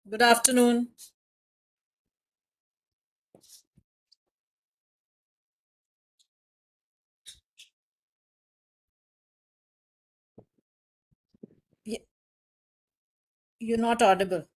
Good afternoon. Y- You're not audible.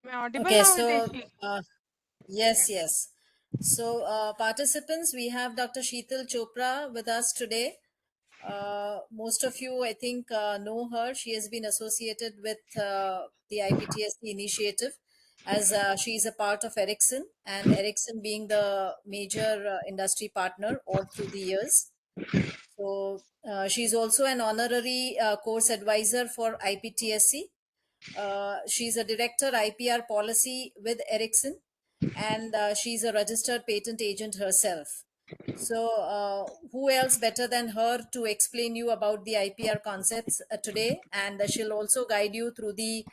मैं audible Okay, now, so Hiteshi? yes, yes. So, participants, we have Dr. Sheetal Chopra with us today. Most of you, I think, know her. She has been associated with the IPTSC initiative as she is a part of Ericsson, and Ericsson being the major industry partner all through the years. So, she's also an honorary course advisor for IPTSC. She's a director IPR policy with Ericsson, and she's a registered patent agent herself. So, who else better than her to explain you about the IPR concepts today? And she'll also guide you through the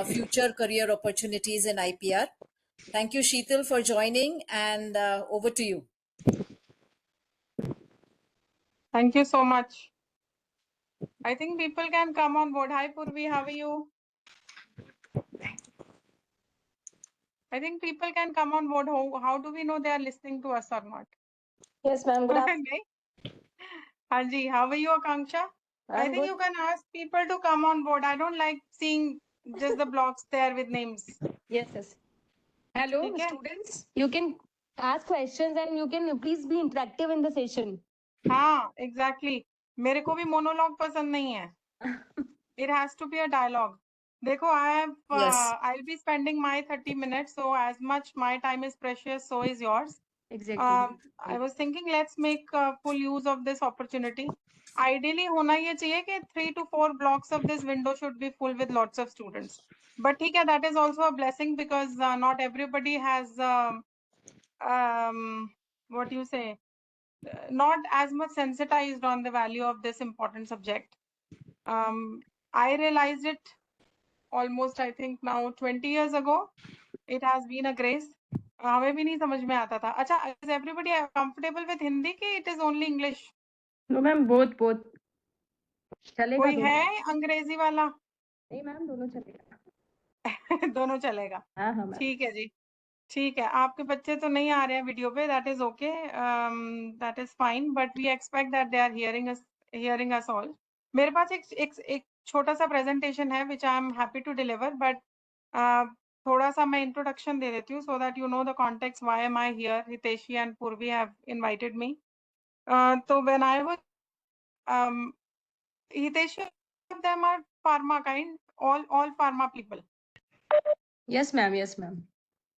future career opportunities in IPR. Thank you, Sheetal, for joining, and over to you. Thank you so much. I think people can come on board. Hi, Purvi, how are you? I think people can come on board. How do we know they are listening to us or not? Yes, ma'am. Good afternoon. Okay. Hanji, how are you, Akanksha? I I'm think good. you can ask people to come on board. I don't like seeing just the blocks there with names. Yes, yes. Hello, ठीक है? students. You can ask questions and you can please be interactive in the session. हाँ, exactly. मेरे को भी monologue पसंद नहीं है. It has to be a dialogue. देखो, Yes. I'll be spending my 30 minutes, so as much my time is precious, so is yours. Exactly. I was thinking let's make full use of this opportunity. Ideally, होना ये चाहिए कि 3 to 4 blocks of this window should be full with lots of students. But ठीक है, that is also a blessing because not everybody has what you say, not as much sensitized on the value of this important subject. I realized it almost, I think now 20 years ago. It has been a grace. हमें भी नहीं समझ में आता था. अच्छा, is everybody comfortable with Hindi कि it is only English? No, ma'am. Both. चलेगा कोई दोनों. है अंग्रेजी वाला? नहीं मैम दोनों चलेगा. दोनों चलेगा. हाँ हाँ मैम. ठीक है जी. ठीक है. आपके बच्चे तो नहीं आ रहे हैं वीडियो पे. That is okay. That is fine. But we expect that they are hearing us all. मेरे पास एक छोटा सा presentation है which I am happy to deliver. But थोड़ा सा मैं introduction दे देती हूँ so that you know the context. Why am I here? Hiteshi and Purvi have invited me. So when I was Hiteshi, of them are pharma kind. All pharma people. Yes, ma'am. Yes, ma'am.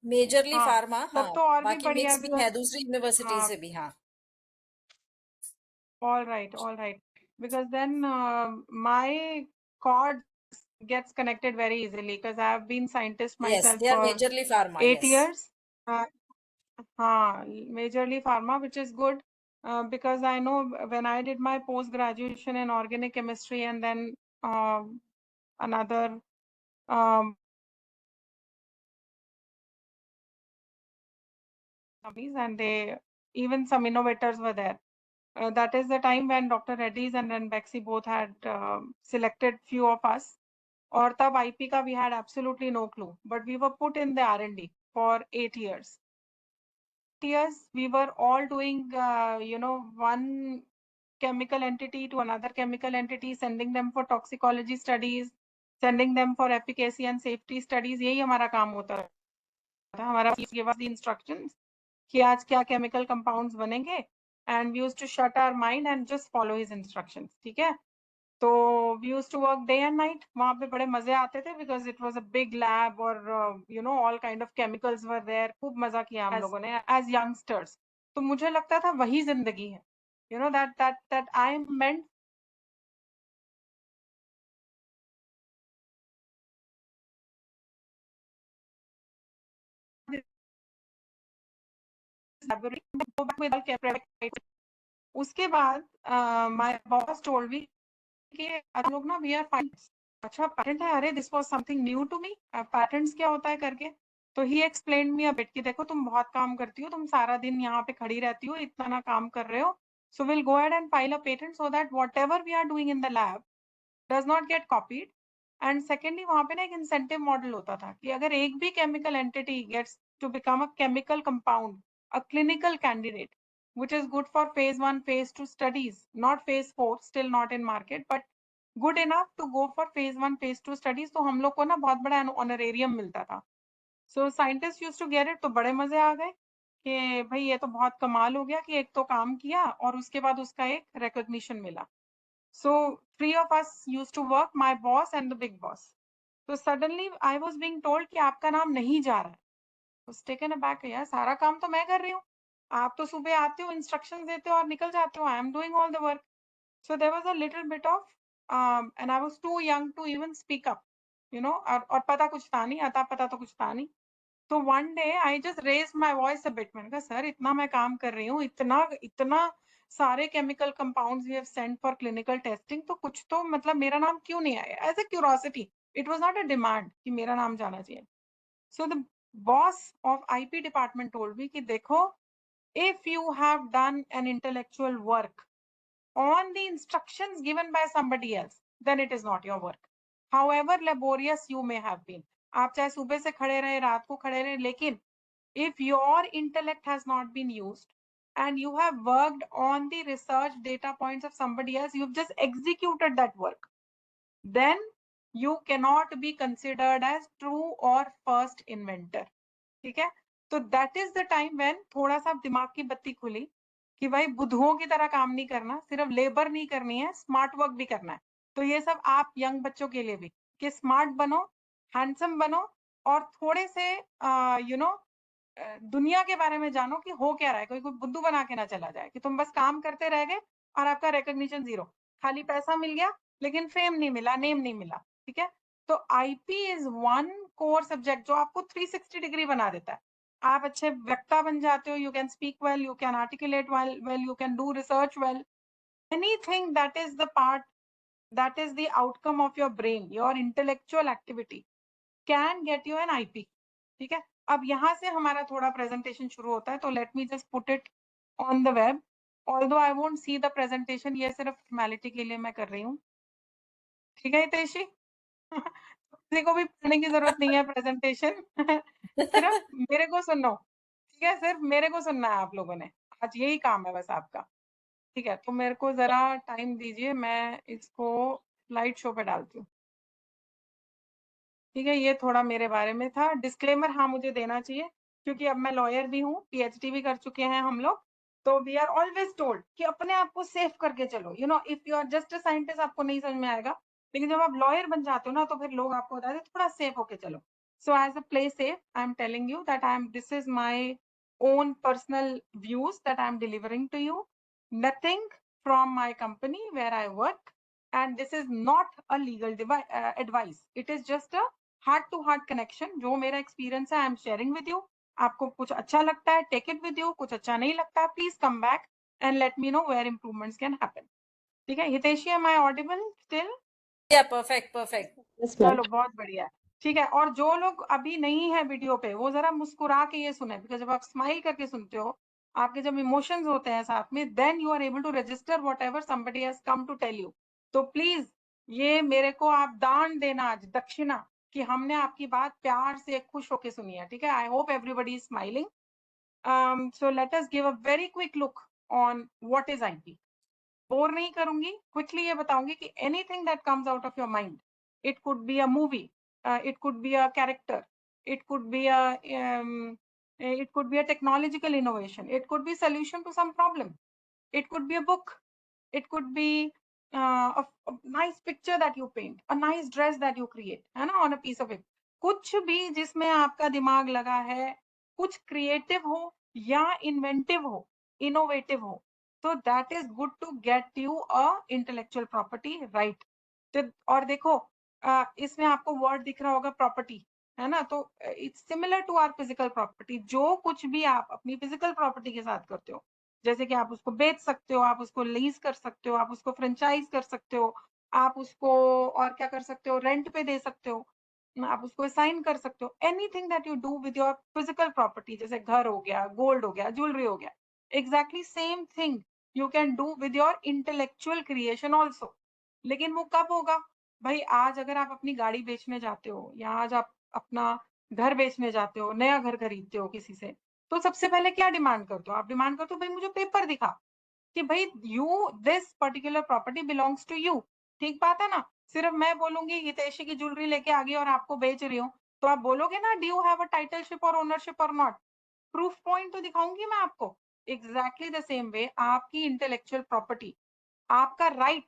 Majorly हाँ, pharma, तब हाँ. तो और भी बाकी बढ़िया mix भी because है दूसरी यूनिवर्सिटी हाँ, से भी, हाँ. all right. Because then my cord gets connected very easily because I have been scientist Yes, myself they are for majorly pharma, 8 yes. years. Majorly pharma, which is good because I know when I did my post graduation in organic chemistry and then another companies and they even some innovators were there. That is the time when Dr. Reddy's and then Bexy both had selected few of us. Or tab IP ka we had absolutely no clue, but we were put in the R&D for 8 years. Years we were all doing, one chemical entity to another chemical entity, sending them for toxicology studies, sending them for efficacy and safety studies. यही हमारा काम होता था. हमारा give us the instructions कि आज क्या chemical compounds बनेंगे, and we used to shut our mind and just follow his instructions. ठीक है? तो we used to work day and night. वहाँ पे बड़े मजे आते थे because it was a big lab और all kind of chemicals were there. खूब मजा किया हम लोगों ने as youngsters. तो मुझे लगता था वही जिंदगी है. That I am meant go back with all उसके बाद my boss told me कि हम लोग ना we are fine. अच्छा पैटेंट है, अरे this was something new to me, patents क्या होता है करके। तो ही एक्सप्लेन मी अ बिट कि देखो तुम बहुत काम करती हो, तुम सारा दिन यहाँ पे खड़ी रहती हो, इतना ना काम कर रहे हो, so will go ahead and file a patent so that whatever we are doing in the lab does not get copied. And secondly वहां पे ना एक इंसेंटिव मॉडल होता था कि अगर एक भी chemical entity gets to become a chemical compound, a clinical candidate which is good for phase 1 phase 2 studies, not phase 4, still not in market, but good enough to go for phase 1 phase 2 studies। तो हम लोग को ना बहुत बड़ा honorarium मिलता था। So scientist used to get it, तो बड़े मजे आ गए कि भाई ये तो बहुत कमाल हो गया कि एक तो काम किया और उसके बाद उसका एक रिकॉग्निशन मिला। So three of us used to work, my boss and the big boss. So suddenly I was being told कि आपका नाम नहीं जा रहा है। was taken aback, यार सारा काम तो मैं कर रही हूँ, आप तो सुबह आते हो, इंस्ट्रक्शंस देते हो और निकल जाते हो, I am doing all the work. So there was a little bit of and I was too young to even speak up, you know, और पता कुछ था नहीं, अता पता तो कुछ था नहीं। तो one day I just raised my voice a bit, मैंने कहा सर इतना मैं काम कर रही हूँ, इतना इतना सारे chemical compounds we have sent for clinical testing, तो कुछ तो मतलब मेरा नाम क्यों नहीं आया, as a curiosity, it was not a demand कि मेरा नाम जाना चाहिए। So the boss of IP department told me कि देखो, if you have done an intellectual work on the instructions given by somebody else, then it is not your work, however laborious you may have been। आप चाहे सुबह से खड़े रहे, रात को खड़े रहे, लेकिन if your intellect has not been used and you have worked on the research data points of somebody else, you've just executed that work, then you cannot be considered as true or first inventor। ठीक है, तो that is the time when थोड़ा सा दिमाग की बत्ती खुली कि भाई बुद्धुओं की तरह काम नहीं करना, सिर्फ लेबर नहीं करनी है, स्मार्ट वर्क भी करना है। तो ये सब आप यंग बच्चों के लिए भी कि स्मार्ट बनो, हैंडसम बनो और थोड़े से यू नो दुनिया के बारे में जानो कि हो क्या रहा है, कोई कोई बुद्धू बना के ना चला जाए कि तुम बस काम करते रह गए और आपका रिकॉग्निशन जीरो, खाली पैसा मिल गया लेकिन फेम नहीं मिला, नेम नहीं मिला। ठीक है, तो IP is one core subject जो आपको 360 डिग्री बना देता है। आप अच्छे वक्ता बन जाते हो, you can speak well, you can articulate well, you can do research well, anything that is the part, that is the outcome of your brain, your intellectual activity can get you an IP। ठीक है, अब यहाँ से हमारा थोड़ा presentation शुरू होता है, तो let me just put it on the web, although I won't see the presentation, ये सिर्फ फॉर्मेलिटी के लिए मैं कर रही हूँ। ठीक है हितेशी किसी को भी पढ़ने की जरूरत नहीं है प्रेजेंटेशन सिर्फ मेरे को सुनो, ठीक है, सिर्फ मेरे को सुनना है आप लोगों ने, आज यही काम है बस आपका। ठीक है, तो मेरे को जरा टाइम दीजिए, मैं इसको स्लाइड शो पे डालती हूँ। ठीक है, ये थोड़ा मेरे बारे में था, डिस्क्लेमर हाँ मुझे देना चाहिए क्योंकि अब मैं लॉयर भी हूँ, पीएचडी भी कर चुके हैं हम लोग, तो वी आर ऑलवेज टोल्ड कि अपने आप को सेफ करके चलो, you know, if you are just a scientist आपको नहीं समझ में आएगा, लेकिन जब आप लॉयर बन जाते हो ना तो फिर लोग आपको बताते हैं थोड़ा सेफ होके चलो। So as a play safe I am telling you that I am, this is my own personal views that I'm delivering to you, nothing from my company where I work, and this is not a legal advice, it is just a heart to heart connection, जो मेरा experience है I am sharing with you. आपको कुछ अच्छा लगता है take it with you, कुछ अच्छा नहीं लगता please come back and let me know where improvements can happen. ठीक है Hiteshi, am I audible still? Yeah, perfect, perfect. Yes, ma'am. चलो बहुत बढ़िया है। ठीक है, और जो लोग अभी नहीं है वीडियो पे वो जरा मुस्कुरा के ये सुने, बिकॉज जब आप स्माइल करके सुनते हो, आपके जब इमोशंस होते हैं साथ में, then you are able to register whatever somebody has come to tell you. तो प्लीज ये मेरे को आप दान देना आज, दक्षिणा, कि हमने आपकी बात प्यार से खुश होके सुनी है। ठीक है, I hope everybody is smiling. So let us give a very quick look on what is IP. Bore नहीं करूंगी, क्विकली ये बताऊंगी कि anything that comes out of your mind, it could be a movie, it could be a character, it could be a it could be a technological innovation, it could be solution to some problem, it could be a book, it could be a nice picture that you paint, a nice dress that you create, है ना, on a piece of it। कुछ भी जिसमें आपका दिमाग लगा है, कुछ क्रिएटिव हो या इन्वेंटिव हो, इनोवेटिव हो, तो that is good to get you a intellectual property right. और देखो इसमें आपको वर्ड दिख रहा होगा प्रॉपर्टी, है ना, तो it's similar to our physical property. जो कुछ भी आप अपनी फिजिकल प्रॉपर्टी के साथ करते हो, जैसे कि आप उसको बेच सकते हो, आप उसको लीज कर सकते हो, आप उसको फ्रेंचाइज कर सकते हो, आप उसको और क्या कर सकते हो, रेंट पे दे सकते हो, आप उसको साइन कर सकते हो। Anything that you do with your physical property, जैसे घर हो गया, गोल्ड हो गया, ज्वेलरी हो गया, exactly same thing you can do with your intellectual creation also. लेकिन वो कब होगा भाई? आज अगर आप अपनी गाड़ी बेचने जाते हो या आज आप अपना घर बेचने जाते हो, नया घर खरीदते हो किसी से, तो सबसे पहले क्या डिमांड करते हो? आप डिमांड करते हो भाई मुझे पेपर दिखा कि भाई you this particular property belongs to you. ठीक बात है ना? सिर्फ मैं बोलूंगी हितैषी की ज्वेलरी लेके आ गई और आपको बेच रही हूँ, तो आप बोलोगे ना डू यू हैव अ टाइटलशिप और ओनरशिप और नॉट? प्रूफ पॉइंट तो दिखाऊंगी मैं आपको। एग्जैक्टली द सेम वे आपकी इंटेलेक्चुअल प्रॉपर्टी, आपका राइट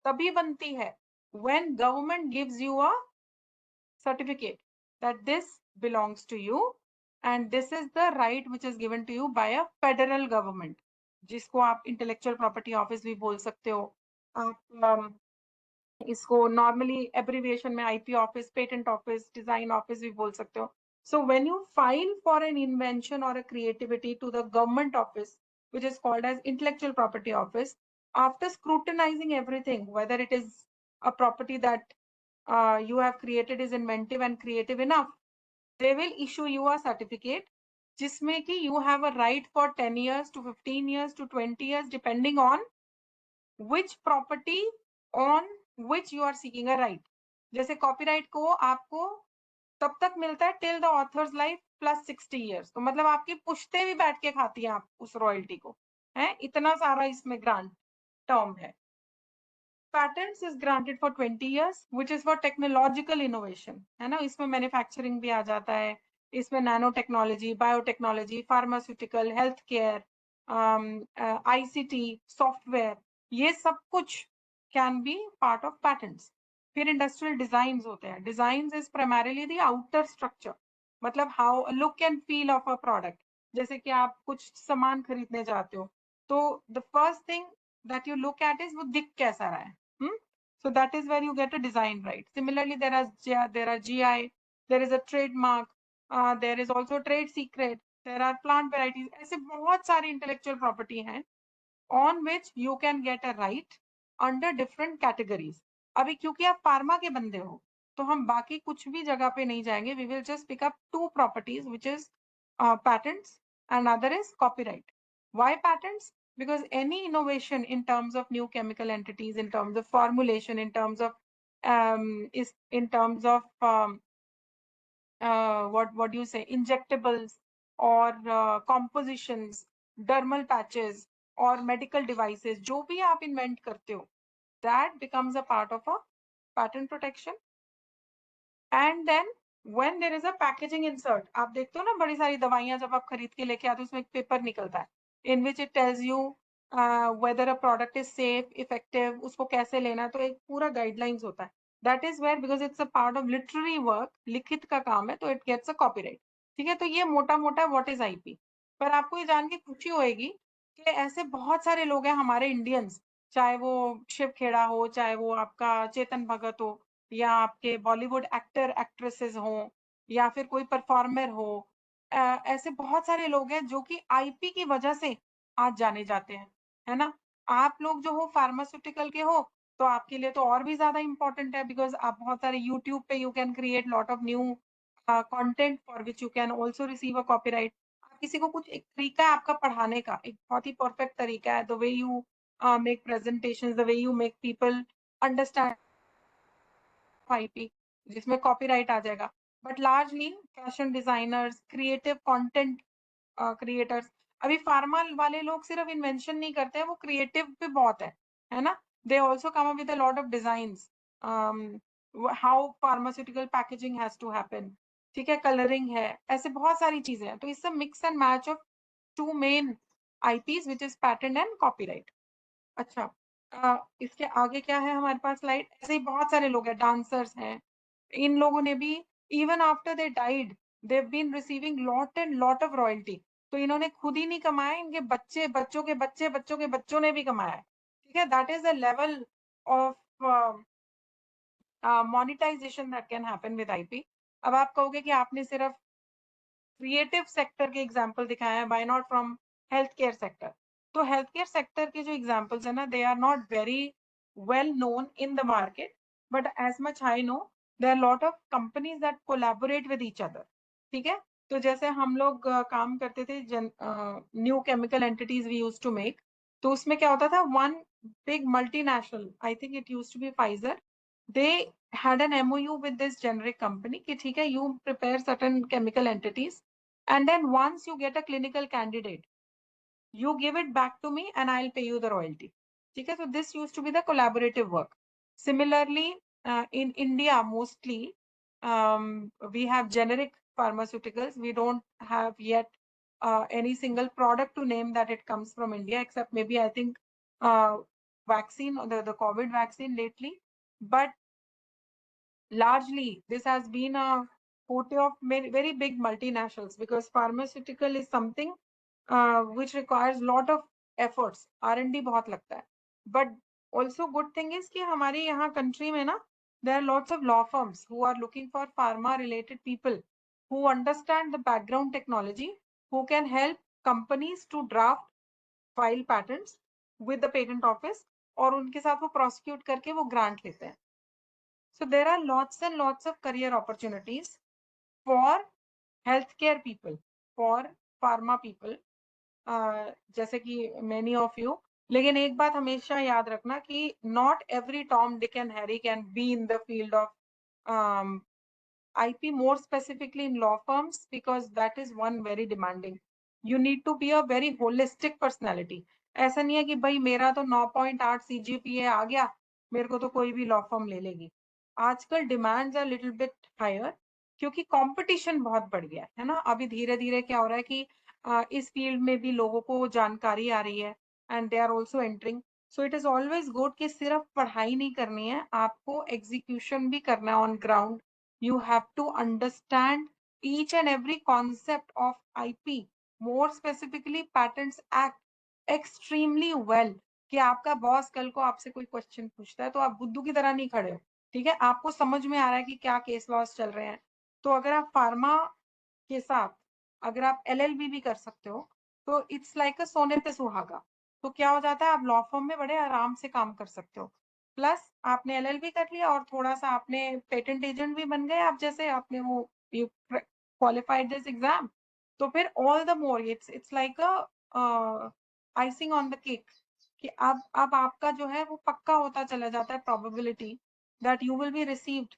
तभी बनती है when government gives you a certificate that this belongs to you and this is the right which is given to you by a federal government, जिसको आप intellectual property office भी बोल सकते हो। आप इसको नॉर्मली एब्रिविएशन में IP office, patent office, design office भी बोल सकते हो। So when you file for an invention और a creativity to the government office which is called as intellectual property office, after scrutinizing everything, whether it is a property that you have created is inventive and creative enough, they will issue you a certificate जिसमें कि you have a right for 10 years to 15 years to 20 years depending on which property on which you are seeking a right। जैसे copyright को आपको तब तक मिलता है till the author's life plus 60 years, तो मतलब आपकी पुश्ते भी बैठ के खाती हैं आप उस रॉयल्टी को, है इतना सारा इसमें ग्रांट टर्म है। patents is granted for 20 years which is for technological innovation, है ना? इसमें मैन्युफैक्चरिंग भी आ जाता है, इसमें nano technology, biotechnology, pharmaceutical, health care, ICT, software, ये सब कुछ can be part of patents. फिर इंडस्ट्रियल डिजाइंस होते हैं। Designs is primarily the outer structure, मतलब how look and feel of a product. जैसे कि आप कुछ सामान खरीदने जाते हो तो the first thing that you look at is वो दिख कैसा रहा है। So that is where you get a design right. Similarly, there are GI, there is a trademark, there is also trade secret, there are plant varieties, ऐसे बहुत सारी intellectual property हैं on which you can get a right under different categories। अभी क्योंकि आप pharma के बंदे हो तो हम बाकी कुछ भी जगह पे नहीं जाएंगे, we will just pick up two properties which is patents and other is copyright। Why patents? Because any innovation in terms of new chemical entities, in terms of formulation, in terms of what do you say, injectables or compositions, dermal patches or medical devices, जो भी आप invent करते हो, that becomes a part of a patent protection। And then when there is a packaging insert, आप देखते हो ना बड़ी सारी दवाइयां जब आप खरीद के लेके आते हो उसमें एक पेपर निकलता है in which it tells you whether a product is safe, effective, उसको कैसे लेना है, तो एक पूरा guidelines होता है। That is where, because it's a part of literary work, लिखित का काम है, तो it gets a copyright। ठीक है, तो ये मोटा मोटा what is IP। पर आपको ये जान के खुशी होएगी कि ऐसे बहुत सारे लोग हैं हमारे इंडियंस, चाहे वो शिव खेड़ा हो, चाहे वो आपका चेतन भगत हो, या आपके बॉलीवुड एक्टर एक्ट्रेसेस हो, या फिर कोई परफॉर्मर हो, ऐसे बहुत सारे लोग हैं जो कि आईपी की वजह से आज जाने जाते हैं, है ना? आप लोग जो हो फार्मास्यूटिकल के हो तो आपके लिए तो और भी ज्यादा इंपॉर्टेंट है, बिकॉज आप बहुत सारे यूट्यूब पे you can create lot of new content for which you can also receive a copyright. आप किसी को कुछ, एक तरीका है आपका पढ़ाने का, एक बहुत ही परफेक्ट तरीका है, the way you make presentation, the way you make people understand IP, जिसमें कॉपीराइट आ जाएगा। But largely fashion designers, creative content creators, अभी फार्मा वाले लोग सिर्फ इन्वेंशन नहीं करते हैं, वो क्रिएटिव भी बहुत है ना? They also come up with a lot of designs, how pharmaceutical packaging has to happen, ठीक है, कलरिंग है, ऐसे बहुत सारी चीजें हैं। तो इससे mix and match of two main IPs which is patent and copyright. अच्छा, इसके आगे क्या है हमारे पास स्लाइड? ऐसे ही बहुत सारे लोग हैं, डांसर्स हैं, इन लोगों ने भी even after they died they have been receiving lot and lot of royalty. तो इन्होंने खुद ही नहीं कमाया, इनके बच्चे, बच्चों के बच्चे, बच्चों के बच्चों ने भी कमाया है। ठीक है, that is the level of monetisation that can happen with IP. अब आप कहोगे कि आपने सिर्फ क्रिएटिव सेक्टर के एग्जाम्पल दिखाया है, but not from health care sector. तो हेल्थ केयर सेक्टर के जो एग्जाम्पल्स है ना, they are not very well known in the market, but as much I know, there are a lot of companies that collaborate with each other. ठीक है? तो जैसे हम लोग काम करते थे new chemical entities we use to make, तो उसमें क्या होता था, one big multinational, I think it used to be Pfizer, they had an MOU with this generic company कि ठीक है, you prepare certain chemical entities and then once you get a clinical candidate, you give it back to me and I'll pay you the royalty. ठीक है? So this used to be the collaborative work. Similarly, in India mostly, we have generic pharmaceuticals. We don't have yet any single product to name that it comes from India, except maybe I think vaccine, the COVID vaccine lately. But largely, this has been a forte of many, very big multinationals, because pharmaceutical is something which requires lot of efforts. R&D बहुत लगता है. But also good thing is कि हमारे यहाँ country में ना, there are lots of law firms who are looking for pharma related people who understand the background technology, who can help companies to draft file patents with the patent office, और उनके साथ वो prosecute करके वो grant लेते हैं. So there are lots and lots of career opportunities for healthcare people, for pharma people, जैसे कि many of you. लेकिन एक बात हमेशा याद रखना कि not every Tom, Dick and Harry can be in the field of IP, more specifically in law firms, because that is one very demanding. You need to be a very holistic personality. ऐसा नहीं है कि भाई मेरा तो 9.8 CGPA आ गया, मेरे को तो कोई भी law firm ले लेगी. आजकल demands are little bit higher क्योंकि competition बहुत बढ़ गया है ना. अभी धीरे धीरे क्या हो रहा है कि इस फील्ड में भी लोगों को जानकारी आ रही है and they are also entering. So it is always good कि सिर्फ पढ़ाई नहीं करनी है, आपको execution भी करना है on ground. You have to understand each and every concept of IP, more specifically Patents Act, extremely well. कि आपका बॉस कल को आपसे कोई क्वेश्चन पूछता है तो आप बुद्धू की तरह नहीं खड़े हो. ठीक है, आपको समझ में आ रहा है कि क्या केस लॉस चल रहे हैं. तो अगर आप फार्मा के साथ अगर आप LLB भी कर सकते हो तो इट्स लाइक अ सोने पे सुहागा. तो क्या हो जाता है, आप लॉ फर्म में बड़े आराम से काम कर सकते हो. प्लस आपने LLB कर लिया और थोड़ा सा आपने पेटेंट एजेंट भी बन गए, आप जैसे आपने वो क्वालिफाइड दिस एग्जाम, तो फिर all the more it's like a icing on the cake कि अब आपका जो है वो पक्का होता चला जाता है probability that you will be received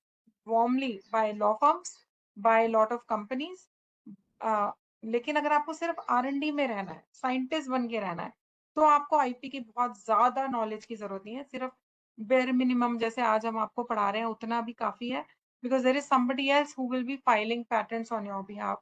warmly by law firms, by lot of companies. लेकिन अगर आपको सिर्फ R&D में रहना है, साइंटिस्ट बन के रहना है, तो आपको IP की बहुत ज्यादा नॉलेज की जरूरत नहीं है. सिर्फ बेयर मिनिमम जैसे आज हम आपको पढ़ा रहे हैं उतना भी काफी है, because there is somebody else who will be filing patents on your behalf,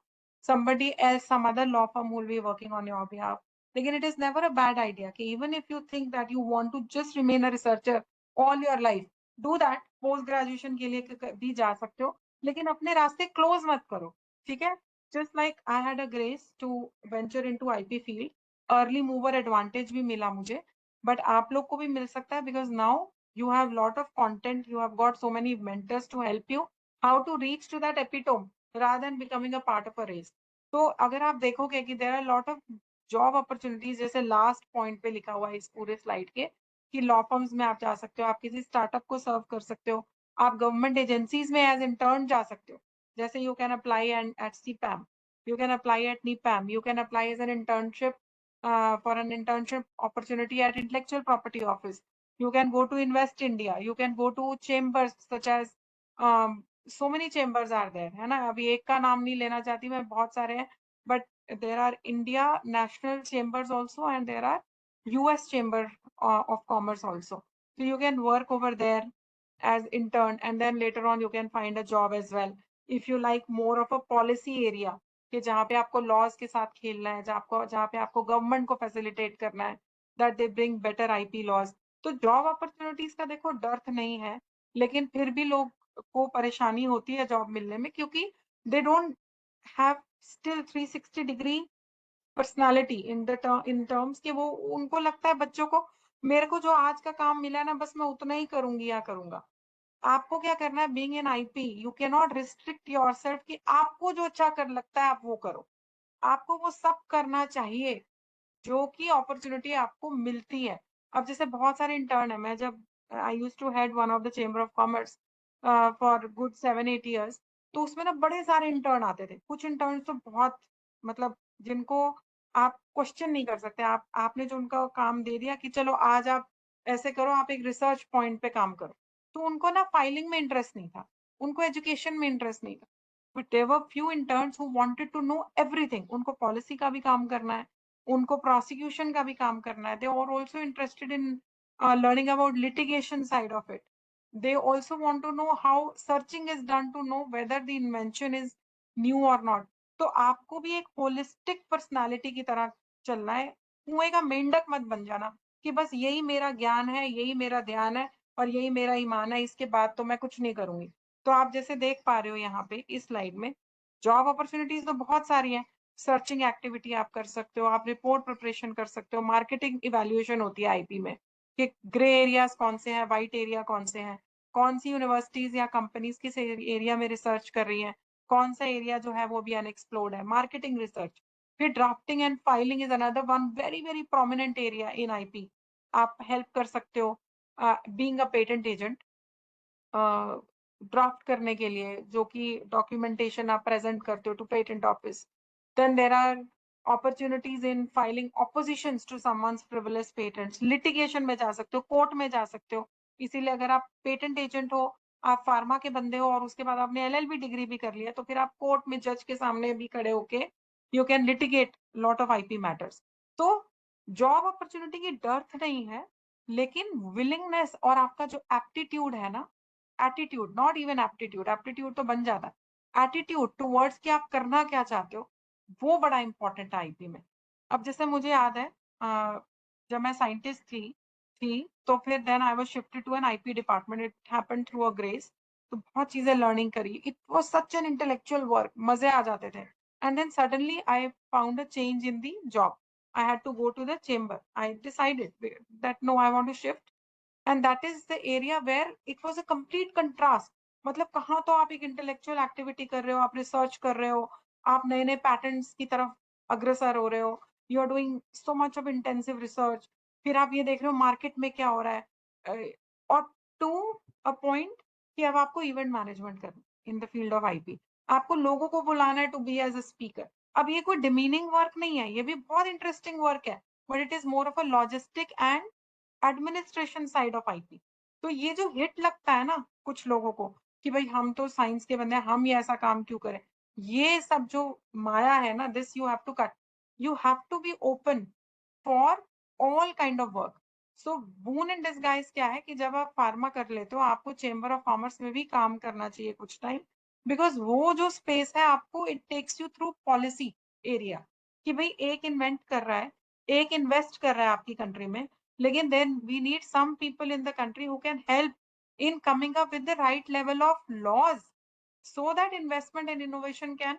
somebody else, some other law firm who will be working on your behalf. लेकिन it is never a bad idea कि even if you think that you want to just remain a researcher all your life, do that. Post graduation के लिए भी जा सकते हो, लेकिन अपने रास्ते क्लोज मत करो. ठीक है? Just like I had a grace to venture into IP field, early mover advantage भी मिला मुझे, but आप लोग को भी मिल सकता है, because now you have lot of content, you have got so many mentors to help you how to reach to that epitome rather than becoming a part of a race. तो अगर आप देखोगे कि there are lot of job opportunities, जैसे last point पे लिखा हुआ है इस पूरे स्लाइड के, कि लॉ फर्म्स में आप जा सकते हो, आप किसी स्टार्टअप को सर्व कर सकते हो, आप गवर्नमेंट एजेंसीज में एज इंटर्न जा सकते हो. जैसे you can apply eight CPAM, you can apply at NIPAM, you can apply as an internship for an internship opportunity at Intellectual Property Office. You can go to Invest India, you can go to chambers such as so many chambers are there, है ना. अभी एक का नाम नहीं लेना चाहती मैं, बहुत सारे हैं, but there are India national chambers also and there are US chamber of commerce also. So you can work over there as intern and then later on you can find a job as well. If you like more of a policy area कि जहाँ पे आपको laws के साथ खेलना है, जहाँ पे आपको गवर्नमेंट को फैसिलिटेट करना है, that they bring better IP laws, तो जॉब अपॉर्चुनिटीज का देखो डर्थ नहीं है, लेकिन फिर भी लोग को परेशानी होती है जॉब मिलने में, क्योंकि they don't have still 360 degree personality in terms के, वो उनको लगता है बच्चों को, मेरे को जो आज का काम मिला है ना, बस मैं उतना ही करूंगी या करूंगा. आपको क्या करना है, being an IP you can not restrict yourself कि आपको जो अच्छा कर लगता है आप वो करो. आपको वो सब करना चाहिए जो कि अपॉर्चुनिटी आपको मिलती है. अब जैसे बहुत सारे इंटर्न है, मैं जब I used to head one of the Chamber of Commerce for good 7-8 years. तो उसमें ना बड़े सारे इंटर्न आते थे, कुछ इंटर्न तो बहुत मतलब जिनको आप क्वेश्चन नहीं कर सकते, आपने जो उनका काम दे दिया कि चलो आज आप ऐसे करो, आप एक रिसर्च पॉइंट पे काम करो, तो उनको ना फाइलिंग में इंटरेस्ट नहीं था, उनको एजुकेशन में इंटरेस्ट नहीं था, but there were few interns who wanted to know everything, उनको पॉलिसी का भी काम करना है, उनको प्रोसिक्यूशन का भी काम करना है, they are also interested in learning about litigation side of it. They also want to know how searching is done to know whether the invention is new or not. तो आपको भी एक होलिस्टिक पर्सनालिटी की तरह चलना है, कुएं का मेंढक मत बन जाना कि बस यही मेरा ज्ञान है, यही मेरा ध्यान है और यही मेरा ईमान है, इसके बाद तो मैं कुछ नहीं करूंगी। तो आप जैसे देख पा रहे हो यहाँ पे इस स्लाइड में जॉब अपॉर्चुनिटीज तो बहुत सारी हैं, सर्चिंग एक्टिविटी आप कर सकते हो, आप रिपोर्ट प्रिपरेशन कर सकते हो, मार्केटिंग इवैल्यूएशन होती है आईपी में कि ग्रे एरियाज कौन से हैं, वाइट एरिया कौन से हैं, कौन सी यूनिवर्सिटीज या कंपनीज किस एरिया में रिसर्च कर रही हैं, कौन सा एरिया जो है वो भी अनएक्सप्लोर्ड है, मार्केटिंग रिसर्च। फिर drafting and filing is another one very very prominent area in IP. आप हेल्प कर सकते हो being a patent agent, draft करने के लिए जो कि डॉक्यूमेंटेशन आप प्रेजेंट करते हो to patent office. Then there are opportunities in filing oppositions to someone's frivolous patents, litigation में जा सकते हो, कोर्ट में जा सकते हो। इसीलिए अगर आप पेटेंट एजेंट हो, आप फार्मा के बंदे हो और उसके बाद आपने एलएलबी डिग्री भी कर लिया, तो फिर आप कोर्ट में जज के सामने भी खड़े होके you can litigate lot of IP matters. तो जॉब अपॉर्चुनिटी की डर्थ नहीं है, लेकिन विलिंगनेस और आपका जो एप्टीट्यूड है ना, attitude not even aptitude, aptitude तो बन जाता है, एटीट्यूड टुवर्ड्स कि आप करना क्या चाहते हो, वो बड़ा इंपॉर्टेंट है आईपी में। अब जैसे मुझे याद है जब मैं साइंटिस्ट थी तो फिर then I was shifted to an IP department, it happened through a grace. तो बहुत चीजें लर्निंग करी, it was such an intellectual work, मजे आ जाते थे। And then suddenly I found a change in the job, I had to go to the chamber, I decided that no I want to shift, and that is the area where it was a complete contrast. मतलब कहाँ तो आप एक intellectual activity कर रहे हो, आप research कर रहे हो, आप नए नए पैटर्न्स की तरफ अग्रसर हो रहे हो, you are doing so much of intensive research, फिर आप ये देख रहे हो मार्केट में क्या हो रहा है, और टू अ पॉइंट कि अब आपको इवेंट मैनेजमेंट करना in the field of IP, आपको लोगों को बुलाना है to be as a speaker. अब ये कोई डिमीनिंग वर्क नहीं है, ये भी बहुत इंटरेस्टिंग वर्क है, but it is more of a logistic and administration side of IP. तो ये जो हिट लगता है ना कुछ लोगों को कि भाई हम तो साइंस के बंदे हैं, हम ये ऐसा काम क्यों करें, ये सब जो माया है ना, this you have to cut, you have to be open for all kind of work. So boon in disguise क्या है कि जब आप फार्मा कर लेते हो, आपको चेंबर ऑफ कॉमर्स में भी काम करना चाहिए कुछ टाइम, बिकॉज वो जो स्पेस है आपको it takes you through policy area, कि भाई एक इन्वेंट कर रहा है, एक इन्वेस्ट कर रहा है आपकी कंट्री में, लेकिन then we need some people in the country who can help in coming up with the right level of laws so that investment and innovation can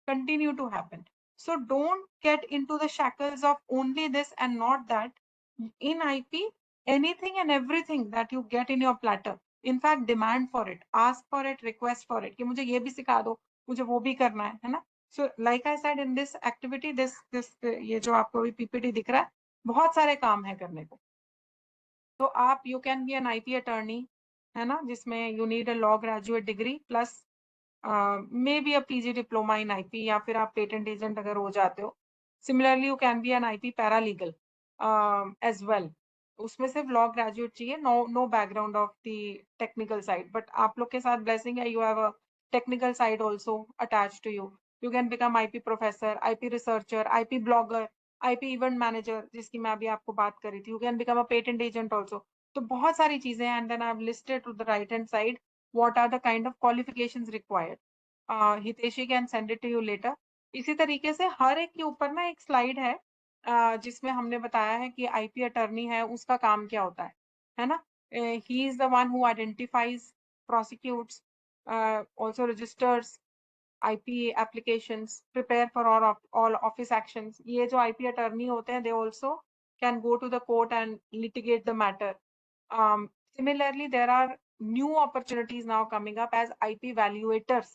continue to happen. So don't get into the shackles of only this and not that. In IP, anything and everything that you get in your platter, in fact demand for it, ask for it, request for it कि मुझे ये भी सिखा दो, मुझे वो भी करना है ना। So like I said, in this activity, this ये जो आपको अभी पीपीटी दिख रहा है, बहुत सारे काम है करने को। तो आप you can be an IP attorney, है ना, जिसमें you need a law graduate degree plus maybe a PG diploma in IP, या फिर आप पेटेंट एजेंट अगर हो जाते हो। Similarly you can be an IP paralegal as well, उसमें सिर्फ लॉ ग्रेजुएट चाहिए, no background of the technical side, but आप लोग के साथ ब्लेसिंग है, you have a technical side also attach to you. You can become IP professor, IP researcher, IP blogger, IP event manager, जिसकी मैं अभी आपको बात करी थी, you can become a patent agent also. तो बहुत सारी चीजें हैं, and then I have listed to the right hand side what are the kind of qualifications required. Hiteshi can send it to you later. इसी तरीके से हर एक के ऊपर ना एक स्लाइड है जिसमें हमने बताया है कि आईपी अटर्नी है उसका काम क्या होता है ना। He is the one who identifies, prosecutes, also registers IP applications, prepare for all office actions. ये जो IP attorney होते हैं, they also can go to the court and litigate the matter. Similarly, there are new opportunities now coming up as IP valuators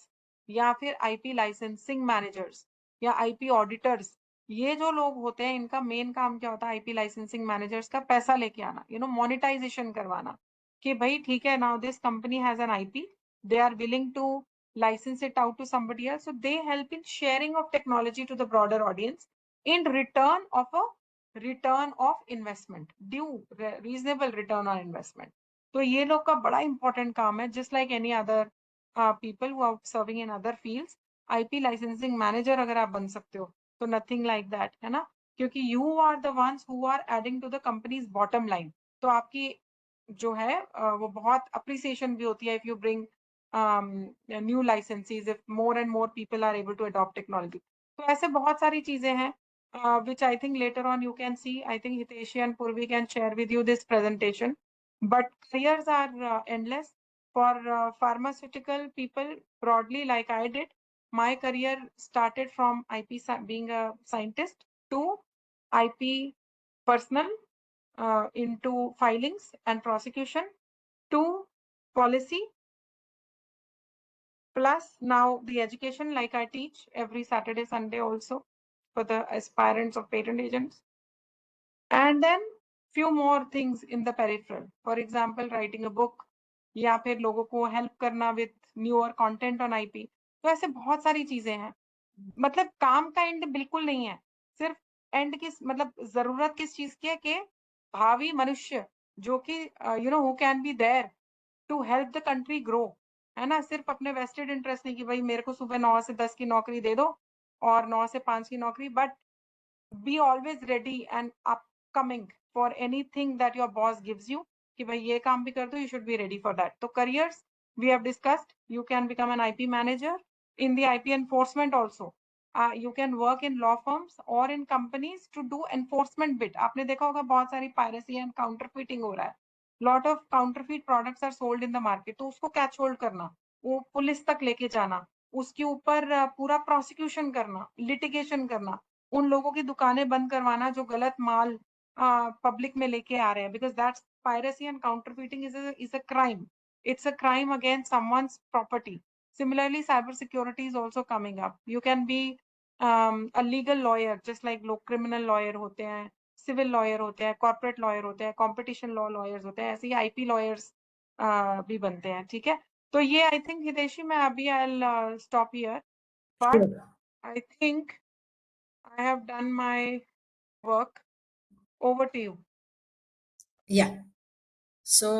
या फिर IP licensing managers या IP auditors. ये जो लोग होते हैं, इनका मेन काम क्या होता है, IP licensing managers का पैसा लेके आना, मोनेटाइजेशन करवाना, कि भाई ठीक है, now this company has an IP, they are willing to license it out to somebody else, so they help in sharing of technology to the broader audience in return of investment, due reasonable return on investment. तो ये लोग का बड़ा important काम है, just like any other people who are serving in other fields. IP licensing manager अगर आप बन सकते हो तो nothing like that, है ना, क्योंकि you are the ones who are adding to the company's bottom line. तो आपकी जो है वो बहुत appreciation भी होती है if you bring new licensees, if more and more people are able to adopt technology. तो ऐसे बहुत सारी चीजें हैं which I think later on you can see. I think Hiteshi and Purvi can share with you this presentation. But careers are endless. For pharmaceutical people broadly, like I did, my career started from IP being a scientist to IP personal, into filings and prosecution, to policy, plus now the education, like I teach every Saturday, Sunday also for the aspirants of patent agents. And then few more things in the peripheral. For example, writing a book, या फिर लोगों को help करना with newer content on IP. तो ऐसे बहुत सारी चीजें हैं. मतलब काम का एंड बिल्कुल नहीं है, सिर्फ एंड किस मतलब जरूरत किस चीज की है कि भावी मनुष्य जो कि you know who can be there to help the country grow, है ना, सिर्फ अपने वेस्टेड इंटरेस्ट नहीं कि भाई मेरे को सुबह 9 से 10 की नौकरी दे दो और 9 से 5 की नौकरी, but be always ready and upcoming for anything that your boss gives you कि भाई ये काम भी कर दो, you should be ready for that. तो careers we have discussed, you can become an IP manager in the IP enforcement also. You can work in law firms or in companies to do enforcement bit. आपने देखा होगा बहुत सारी piracy and counterfeiting हो रहा है, lot of counterfeit products are sold in the market, तो उसको catch hold करना, वो पुलिस तक लेके जाना, उसके ऊपर पूरा prosecution करना, litigation करना, उन लोगों की दुकानें बंद करवाना जो गलत माल पब्लिक में लेके आ रहे हैं, because that's piracy and counterfeiting is a crime. It's a crime against someone's property. Similarly, cyber security is also coming up. You can be a legal lawyer, just like लोग criminal lawyer होते हैं, civil lawyer होते हैं, corporate lawyer होते हैं, competition law lawyers होते हैं, ऐसे ही IP lawyers भी बनते हैं, ठीक है. तो ये I think हितेशी मैं अभी I'll stop here, but I think I have done my work. Over to you. Yeah. So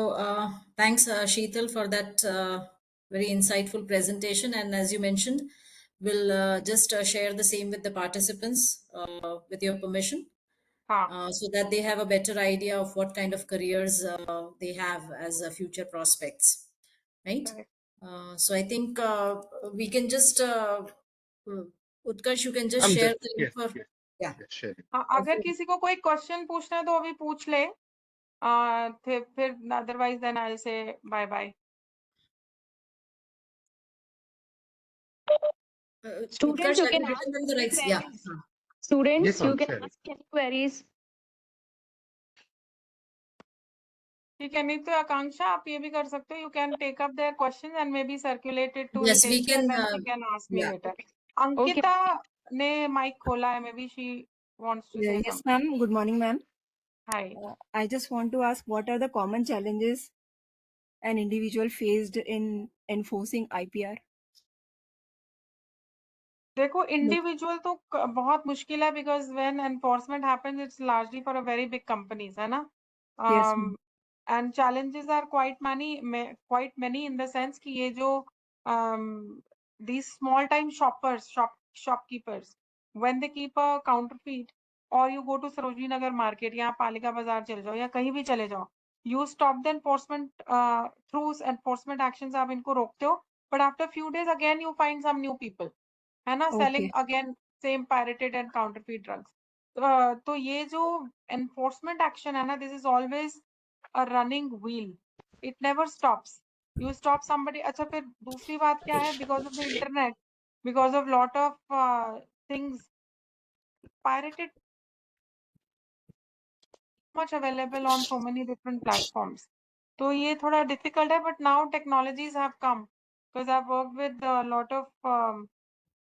thanks, Sheetal, for that very insightful presentation. And as you mentioned, we'll just share the same with the participants with your permission, so that they have a better idea of what kind of careers they have as future prospects, right? Correct. So I think we can just, Utkarsh, you can just I'm share there. the link Yes, for, yes, yeah. yes, share it. अगर किसी को कोई question पूछना है तो अभी पूछ ले, फिर otherwise then I'll say bye bye. Students, Utkarsh, you have can you ask written them the any rights? Yeah. queries. Students, Yes, you ma'am, can share it. ask any queries. ठीक है, नहीं तो आकांक्षा आप ये भी कर सकते हो, you can take up their questions and maybe circulate it to Yes, we Hiteshi can. and then she can ask me Yeah. later. Ankita ने माइक खोला है, maybe she wants to say Yes, something. ma'am. Good morning, ma'am. Hi. I just want to ask what are the common challenges an individual faced in enforcing IPR? देखो individual तो बहुत मुश्किल है, because when enforcement happens it's largely for a very big companies, है ना. Yes, ma'am. And challenges are quite many in the sense कि ये जो these small time shopkeepers, when they keep a counterfeit, or you go to Sarojini Nagar market, यहाँ पालिका बाजार चले जाओ या कहीं भी चले जाओ, you stop the enforcement through enforcement actions, आप इनको रोकते हो, but after few days again you find some new people, है ना, selling Okay. again same pirated and counterfeit drugs. तो ये जो enforcement action है ना, this is always a running wheel. It never stops. You stop somebody. अच्छा, फिर दूसरी बात क्या है, because of the internet, because of lot of things, pirated much available on so many different platforms. तो ये थोड़ा difficult है, but now technologies have come, because I've worked with a lot of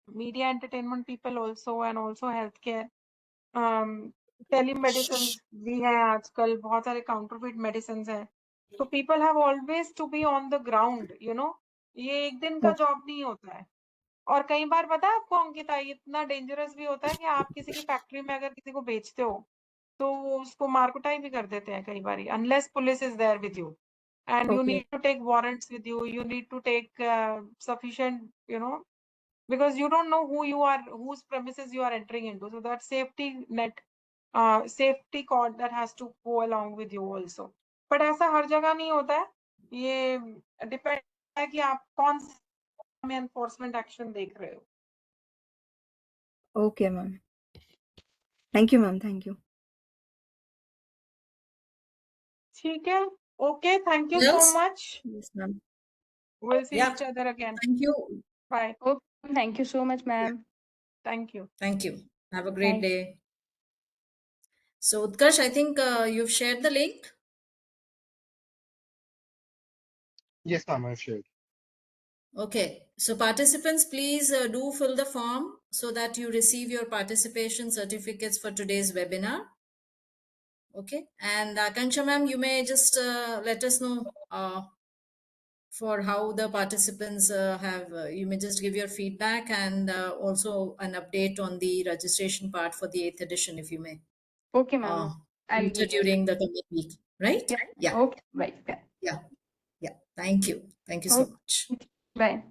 media entertainment people also, and also healthcare. Telemedicine भी है आजकल, बहुत सारे counterfeit medicine है, So people have always to be on the ground, you know. ये एक दिन का Okay. जॉब नहीं होता है. और कई बार पता है आपको अंकिता, ये इतना डेंजरस भी होता है कि आप किसी की फैक्ट्री में अगर किसी को बेचते हो तो वो उसको मारकुटाई भी कर देते हैं कई बार, unless police is there with you and you Okay. need to take warrants with you, you need to take sufficient, you know, because you don't know who you are, whose premises you are entering into. So that safety net, safety cord that has to go along with you also. But ऐसा हर जगह नहीं होता है. ये depend है कि आप कौन से में enforcement action देख रहे हो. Okay, ma'am. Thank you, ma'am. Thank you. ठीक है. Okay, thank you so Yes. much. Yes, ma'am. We'll see Yeah. each other again. Thank you. Bye. Okay, thank you so much, ma'am. Thank you. Thank you. Have a great Bye. day. So, Utkarsh, I think you've shared the link. Yes, ma'am, I've shared. Okay. So, participants, please do fill the form so that you receive your participation certificates for today's webinar. Okay. And Akansha ma'am, you may just let us know for how the participants you may just give your feedback and also an update on the registration part for the 8th edition, if you may. Okay, ma'am. I'll Enter give you. during the coming week, right? Yeah. Yeah. Okay, right. Yeah. Yeah. Yeah. Thank you. Thank you so Okay. much. Bye.